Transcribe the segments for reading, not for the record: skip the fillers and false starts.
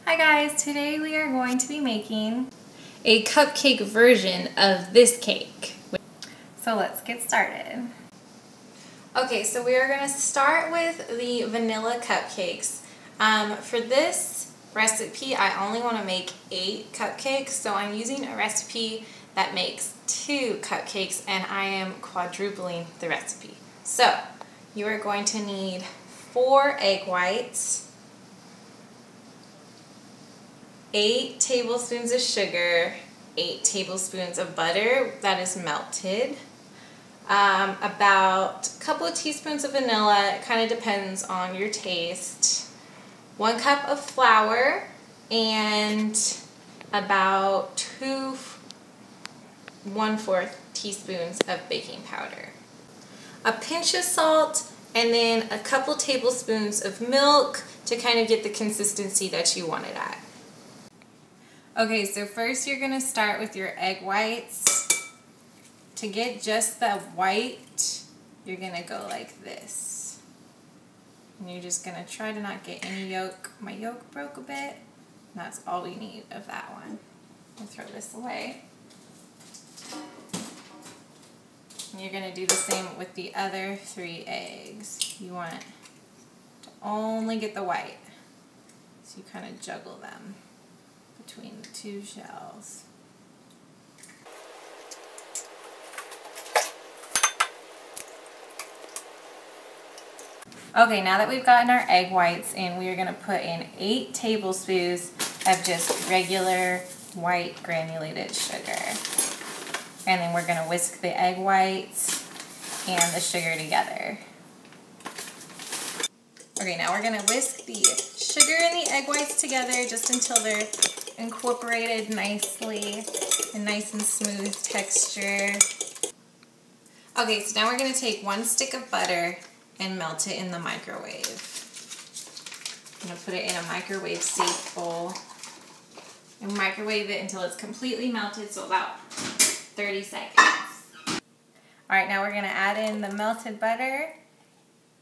Hi guys, today we are going to be making a cupcake version of this cake. So let's get started. Okay, so we are going to start with the vanilla cupcakes. For this recipe, I only want to make 8 cupcakes, so I'm using a recipe that makes 2 cupcakes and I am quadrupling the recipe. So you are going to need 4 egg whites, 8 tablespoons of sugar, 8 tablespoons of butter that is melted, about a couple of teaspoons of vanilla, it kind of depends on your taste, 1 cup of flour, and about 2 1/4 teaspoons of baking powder. A pinch of salt, and then a couple tablespoons of milk to kind of get the consistency that you want it at. Okay, so first you're going to start with your egg whites. To get just the white, you're going to go like this. And you're just going to try to not get any yolk. My yolk broke a bit. And that's all we need of that one. I'll throw this away. And you're going to do the same with the other 3 eggs. You want to only get the white. So you kind of juggle them between the 2 shells. Okay, now that we've gotten our egg whites in, we are going to put in 8 tablespoons of just regular white granulated sugar. And then we're going to whisk the egg whites and the sugar together. Okay, now we're going to whisk the sugar and the egg whites together just until they're incorporated nicely, a nice and smooth texture. Okay, so now we're going to take 1 stick of butter and melt it in the microwave. I'm going to put it in a microwave safe bowl and microwave it until it's completely melted, so about 30 seconds. Alright, now we're going to add in the melted butter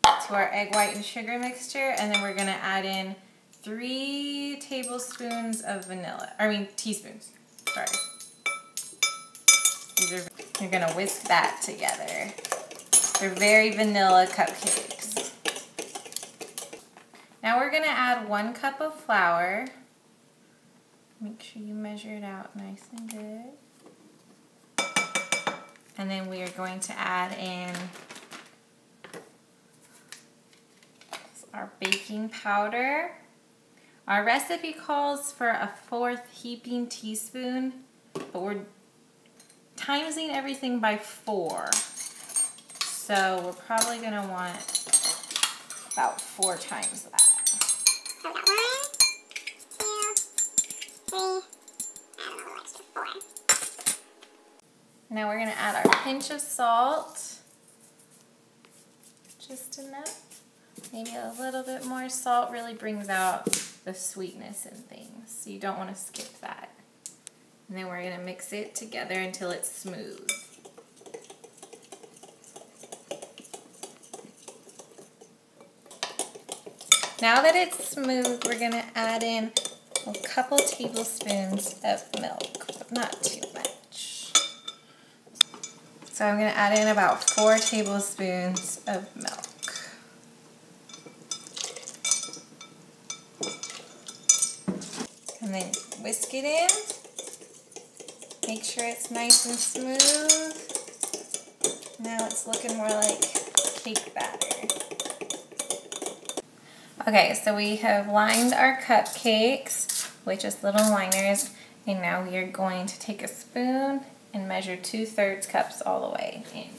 to our egg white and sugar mixture, and then we're going to add in 3 tablespoons of teaspoons. Sorry. You're going to whisk that together. They're very vanilla cupcakes. Now we're going to add 1 cup of flour. Make sure you measure it out nice and good. And then we are going to add in our baking powder. Our recipe calls for a 4th heaping teaspoon, but we're timesing everything by 4. So we're probably going to want about 4 times that. So we got 1, 2, 3, and a little extra 4. Now we're going to add our pinch of salt. Just enough. Maybe a little bit more salt really brings out the sweetness in things. So you don't want to skip that. And then we're going to mix it together until it's smooth. Now that it's smooth, we're going to add in a couple tablespoons of milk, but not too much. So I'm going to add in about 4 tablespoons of milk. And then whisk it in. Make sure it's nice and smooth. Now it's looking more like cake batter. Okay, so we have lined our cupcakes with just little liners, and now we are going to take a spoon and measure 2/3 cups all the way in.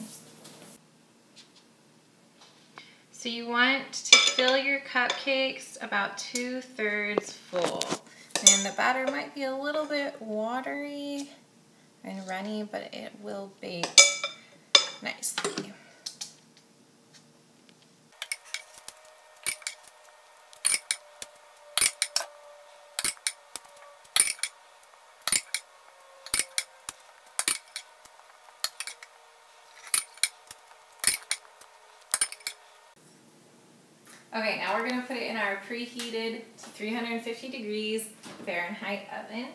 So you want to fill your cupcakes about 2/3 full. And the batter might be a little bit watery and runny, but it will bake nicely. Okay, now we're going to put it in our preheated to 350 degrees Fahrenheit oven.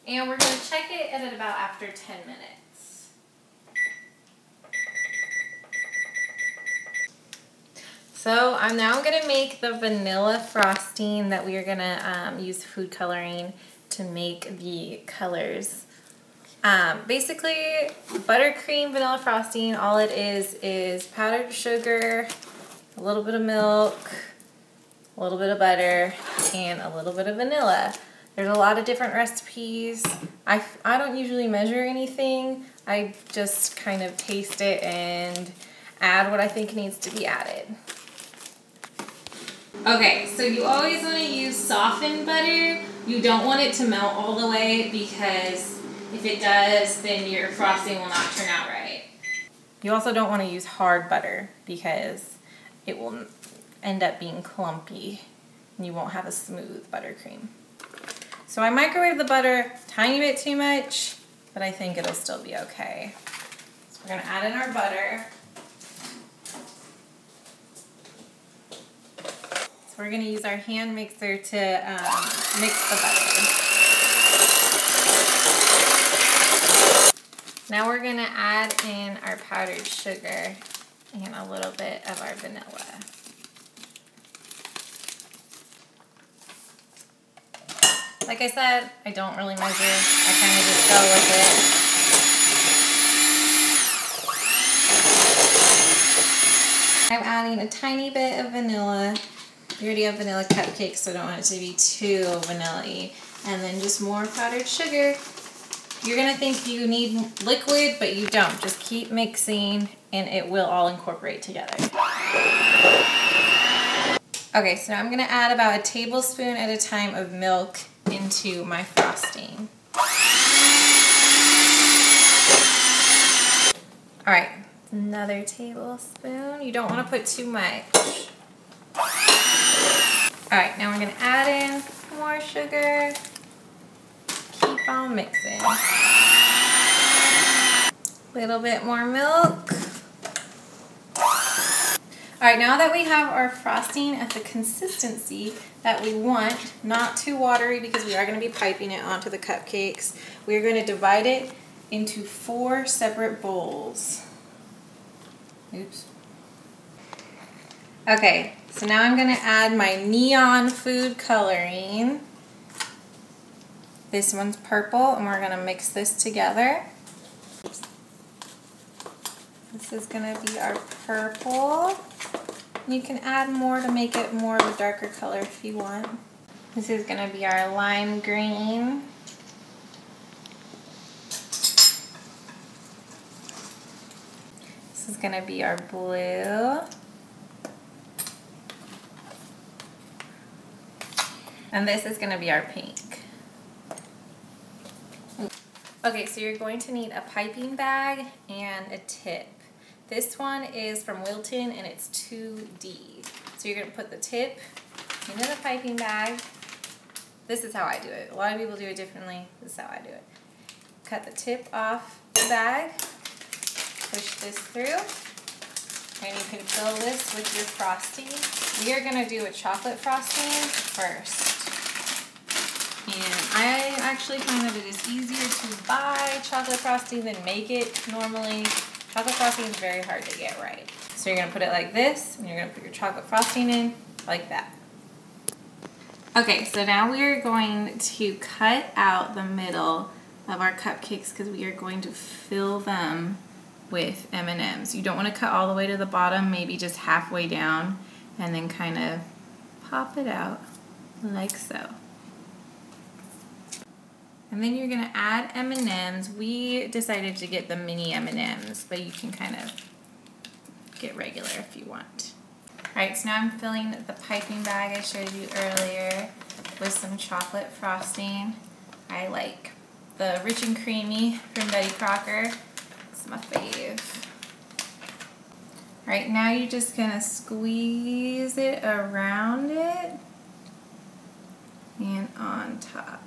And we're going to check it at about after 10 minutes. So I'm now going to make the vanilla frosting that we are going to use food coloring to make the colors. Basically, buttercream vanilla frosting, all it is powdered sugar, a little bit of milk, a little bit of butter, and a little bit of vanilla. There's a lot of different recipes. I don't usually measure anything. I just kind of taste it and add what I think needs to be added. Okay, so you always want to use softened butter. You don't want it to melt all the way because if it does, then your frosting will not turn out right. You also don't want to use hard butter because it will end up being clumpy and you won't have a smooth buttercream. So I microwave the butter a tiny bit too much, but I think it'll still be okay. So we're going to add in our butter. So we're going to use our hand mixer to mix the butter. Now we're going to add in our powdered sugar and a little bit of our vanilla. Like I said, I don't really measure. I kind of just go with it. I'm adding a tiny bit of vanilla. We already have vanilla cupcakes, so I don't want it to be too vanilla-y. And then just more powdered sugar. You're going to think you need liquid, but you don't. Just keep mixing, and it will all incorporate together. Okay, so now I'm going to add about a tablespoon at a time of milk into my frosting. All right, another tablespoon. You don't want to put too much. All right, now we're going to add in more sugar. Keep on mixing. A little bit more milk. All right, now that we have our frosting at the consistency that we want, not too watery because we are going to be piping it onto the cupcakes, we are going to divide it into 4 separate bowls. Oops. Okay, so now I'm going to add my neon food coloring. This one's purple, and we're going to mix this together. This is going to be our purple. You can add more to make it more of a darker color if you want. This is going to be our lime green. This is going to be our blue. And this is going to be our pink. Okay, so you're going to need a piping bag and a tip. This one is from Wilton and it's 2D. So you're going to put the tip into the piping bag. This is how I do it. A lot of people do it differently. This is how I do it. Cut the tip off the bag, push this through, and you can fill this with your frosting. We are going to do a chocolate frosting first. And I actually find that it is easier to buy chocolate frosting than make it normally. Chocolate frosting is very hard to get right. So you're going to put it like this, and you're going to put your chocolate frosting in like that. Okay, so now we are going to cut out the middle of our cupcakes because we are going to fill them with M&Ms. You don't want to cut all the way to the bottom, maybe just halfway down, and then kind of pop it out like so. And then you're going to add M&Ms. We decided to get the mini M&Ms, but you can kind of get regular if you want. Alright, so now I'm filling the piping bag I showed you earlier with some chocolate frosting. I like the Rich and Creamy from Betty Crocker. It's my fave. Alright, now you're just going to squeeze it around it and on top.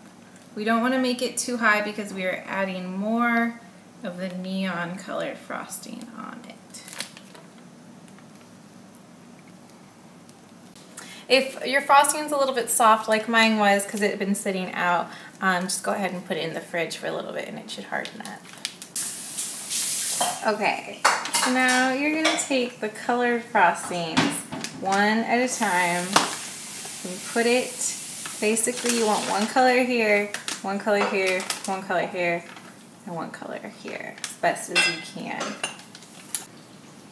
We don't want to make it too high because we are adding more of the neon colored frosting on it. If your frosting is a little bit soft like mine was because it had been sitting out, just go ahead and put it in the fridge for a little bit and it should harden up. Okay, so now you're going to take the colored frostings one at a time and put it, basically you want one color here, one color here, one color here, and one color here, as best as you can.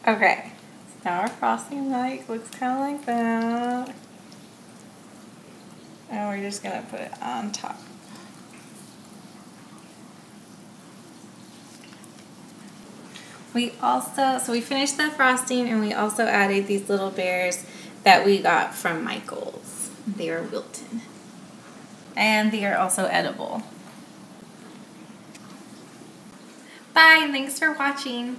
Okay, so now our frosting looks kind of like that. And we're just going to put it on top. So we finished the frosting and we also added these little bears that we got from Michael's. They are Wilton. And they are also edible. Bye, and thanks for watching.